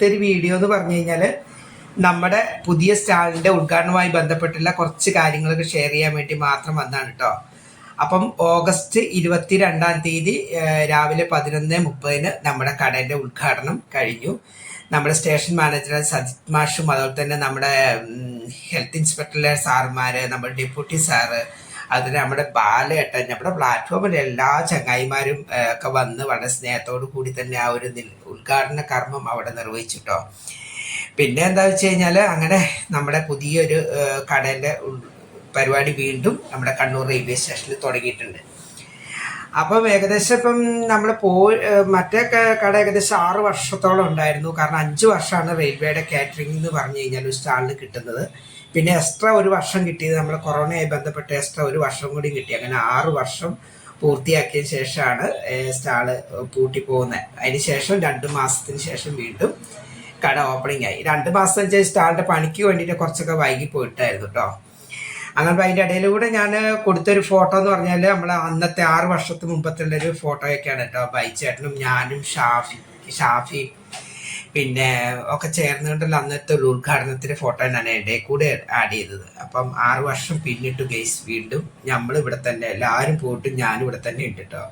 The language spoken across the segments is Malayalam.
ഇന്നത്തെ ഒരു വീഡിയോ എന്ന് പറഞ്ഞു കഴിഞ്ഞാൽ നമ്മുടെ പുതിയ സ്റ്റാളിൻ്റെ ഉദ്ഘാടനവുമായി ബന്ധപ്പെട്ടുള്ള കുറച്ച് കാര്യങ്ങളൊക്കെ ഷെയർ ചെയ്യാൻ വേണ്ടി മാത്രം വന്നാണ് കേട്ടോ. അപ്പം ഓഗസ്റ്റ് 22 രാവിലെ 11:30 നമ്മുടെ കടേൻ്റെ ഉദ്ഘാടനം കഴിഞ്ഞു. നമ്മുടെ സ്റ്റേഷൻ മാനേജർ സജിത് മാഷും അതുപോലെ തന്നെ നമ്മുടെ ഹെൽത്ത് ഇൻസ്പെക്ടറിലെ സാറുമാർ, നമ്മുടെ ഡെപ്യൂട്ടി സാറ്, അതിന് നമ്മുടെ ബാലേട്ടൻ, നമ്മുടെ പ്ലാറ്റ്ഫോമിലെ എല്ലാ ചങ്ങായിമാരും ഒക്കെ വന്ന് വളരെ സ്നേഹത്തോടു കൂടി തന്നെ ആ ഒരു ഉദ്ഘാടന കർമ്മം അവിടെ നിർവഹിച്ചിട്ടോ. പിന്നെ എന്താ വെച്ച് കഴിഞ്ഞാൽ അങ്ങനെ നമ്മുടെ പുതിയൊരു കടേൻ്റെ പരിപാടി വീണ്ടും നമ്മുടെ കണ്ണൂർ റെയിൽവേ സ്റ്റേഷനിൽ തുടങ്ങിയിട്ടുണ്ട്. അപ്പം ഏകദേശം ഇപ്പം നമ്മൾ മറ്റേ കട ഏകദേശം 6 വർഷത്തോളം ഉണ്ടായിരുന്നു. കാരണം 5 വർഷമാണ് റെയിൽവേയുടെ കാറ്ററിംഗ് എന്ന് പറഞ്ഞു കഴിഞ്ഞാൽ ഒരു സ്റ്റാളിന് കിട്ടുന്നത്. പിന്നെ എക്സ്ട്രാ 1 വർഷം കിട്ടിയത് നമ്മൾ കൊറോണയായി ബന്ധപ്പെട്ട് എക്സ്ട്രാ 1 വർഷം കൂടി കിട്ടി. അങ്ങനെ 6 വർഷം പൂർത്തിയാക്കിയ ശേഷമാണ് സ്റ്റാള് പൂട്ടിപ്പോകുന്നത്. അതിന് ശേഷം 2 മാസത്തിന് ശേഷം വീണ്ടും കട ഓപ്പണിംഗ് ആയി. 2 മാസം വെച്ചാൽ സ്റ്റാളിൻ്റെ പണിക്ക് വേണ്ടിയിട്ട് കുറച്ചൊക്കെ വൈകി പോയിട്ടായിരുന്നു കേട്ടോ. അങ്ങനെ അതിൻ്റെ ഇടയിലൂടെ ഞാൻ കൊടുത്തൊരു ഫോട്ടോ എന്ന് പറഞ്ഞാൽ നമ്മൾ അന്നത്തെ 6 വർഷത്തിന് മുമ്പത്തുള്ളൊരു ഫോട്ടോയൊക്കെയാണ് കേട്ടോ. ബൈച്ചേട്ടനും ഞാനും ഷാഫിയും പിന്നെ ഒക്കെ ചേർന്നുകൊണ്ടുള്ള അന്നത്തെ ഒരു ഉദ്ഘാടനത്തിൻ്റെ ഫോട്ടോ ഞാൻ ഇടയിൽ കൂടെ ആഡ് ചെയ്തത്. അപ്പം 6 വർഷം പിന്നിട്ട് ഗെയ്സ് വീണ്ടും നമ്മൾ ഇവിടെ തന്നെ എല്ലാവരും പോയിട്ട് ഞാനും ഇവിടെ തന്നെ ഉണ്ട് കേട്ടോ.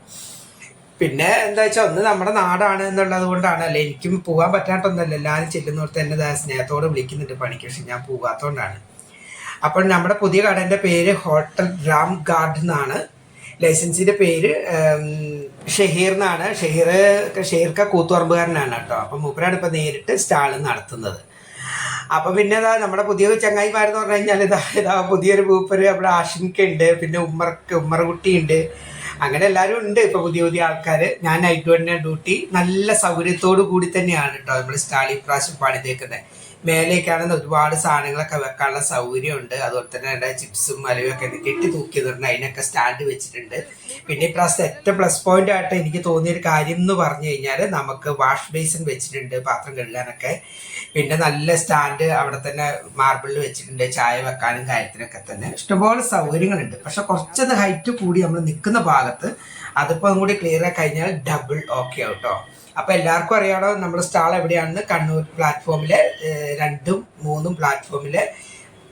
പിന്നെ എന്താ വെച്ചാൽ ഒന്ന് നമ്മുടെ നാടാണ് എന്നുള്ളത് കൊണ്ടാണ്, അല്ലെ എനിക്കും പോകാൻ പറ്റാത്തൊന്നുമല്ല. എല്ലാവരും ചെല്ലുന്നോടത്ത് തന്നെ സ്നേഹത്തോടെ വിളിക്കുന്നുണ്ട് പണിക്ക്, പക്ഷെ ഞാൻ പോകാത്തതുകൊണ്ടാണ്. അപ്പോൾ നമ്മുടെ പുതിയ കടേൻ്റെ പേര് ഹോട്ടൽ രാം ഗാർഡ് എന്നാണ്. ലൈസൻസിൻ്റെ പേര് ഷഹീർ എന്നാണ്. ഷഹീർക്ക കൂത്തുപറമ്പുകാരനാണ് കേട്ടോ. അപ്പം മൂപ്പരാണ് ഇപ്പം നേരിട്ട് സ്റ്റാൾ നടത്തുന്നത്. അപ്പം പിന്നെ നമ്മുടെ പുതിയ ചങ്ങായിമാരെന്ന് പറഞ്ഞു കഴിഞ്ഞാൽ ഇതാ പുതിയൊരു മൂപ്പര് നമ്മുടെ ആഷിമിക്കുണ്ട്, പിന്നെ ഉമ്മർകുട്ടിയുണ്ട്, അങ്ങനെ എല്ലാവരും ഉണ്ട് ഇപ്പോൾ പുതിയ ആൾക്കാർ. ഞാൻ നൈറ്റ് തന്നെ ഡ്യൂട്ടി. നല്ല സൗകര്യത്തോടു കൂടി തന്നെയാണ് കേട്ടോ നമ്മൾ സ്റ്റാൾ ഇപ്രാവശ്യം പണിതേക്കുന്നത്. മേലേക്കാണെന്ന് ഒരുപാട് സാധനങ്ങളൊക്കെ വെക്കാനുള്ള സൗകര്യമുണ്ട്. അതുപോലെ തന്നെ എൻ്റെ ചിപ്സും അലവൊക്കെ കെട്ടി തൂക്കിയതുകൊണ്ട് അതിനൊക്കെ സ്റ്റാൻഡ് വെച്ചിട്ടുണ്ട്. പിന്നെ ഇപ്രാവശ്യത്തെ ഏറ്റവും പ്ലസ് പോയിന്റ് ആയിട്ട് എനിക്ക് തോന്നിയൊരു കാര്യം എന്ന് പറഞ്ഞു കഴിഞ്ഞാൽ നമുക്ക് വാഷ് ബേസിൻ വെച്ചിട്ടുണ്ട് പാത്രം കഴുകാനൊക്കെ. പിന്നെ നല്ല സ്റ്റാൻഡ് അവിടെ തന്നെ മാർബിളിൽ വെച്ചിട്ടുണ്ട്, ചായ വെക്കാനും കാര്യത്തിനൊക്കെ തന്നെ ഇഷ്ടംപോലെ സൗകര്യങ്ങളുണ്ട്. പക്ഷെ കുറച്ചത് ഹൈറ്റ് കൂടി നമ്മൾ നിൽക്കുന്ന ഭാഗത്ത് അതിപ്പോൾ കൂടി ക്ലിയർ ആയി കഴിഞ്ഞാൽ ഡബിൾ ഓക്കെ ആവട്ടോ. അപ്പോൾ എല്ലാവർക്കും അറിയാമോ നമ്മുടെ സ്റ്റാൾ എവിടെയാണെന്ന്. കണ്ണൂർ പ്ലാറ്റ്ഫോമിലെ 2ഉം 3ഉം പ്ലാറ്റ്ഫോമിലെ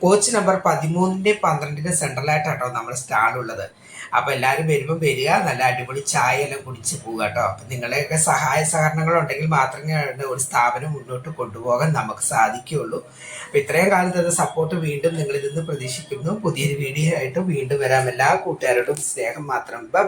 കോച്ച് നമ്പർ 13-ന്റെയും 12-ന്റെയും സെൻട്രലായിട്ടാട്ടോ നമ്മുടെ സ്റ്റാളുള്ളത്. അപ്പോൾ എല്ലാവരും വരുമ്പോൾ വരിക, നല്ല അടിപൊളി ചായ എല്ലാം കുടിച്ച് പോവുക കേട്ടോ. അപ്പം നിങ്ങളുടെയൊക്കെ സഹായ സഹകരണങ്ങളുണ്ടെങ്കിൽ മാത്രമേ ഒരു സ്ഥാപനം മുന്നോട്ട് കൊണ്ടുപോകാൻ നമുക്ക് സാധിക്കുകയുള്ളൂ. അപ്പോൾ ഇത്രയും കാലത്തെ സപ്പോർട്ട് വീണ്ടും നിങ്ങളിൽ നിന്ന് പ്രതീക്ഷിക്കുന്നു. പുതിയൊരു വീഡിയോ ആയിട്ട് വീണ്ടും വരാം. എല്ലാ കൂട്ടുകാരോടും സ്നേഹം മാത്രം. ബൈ.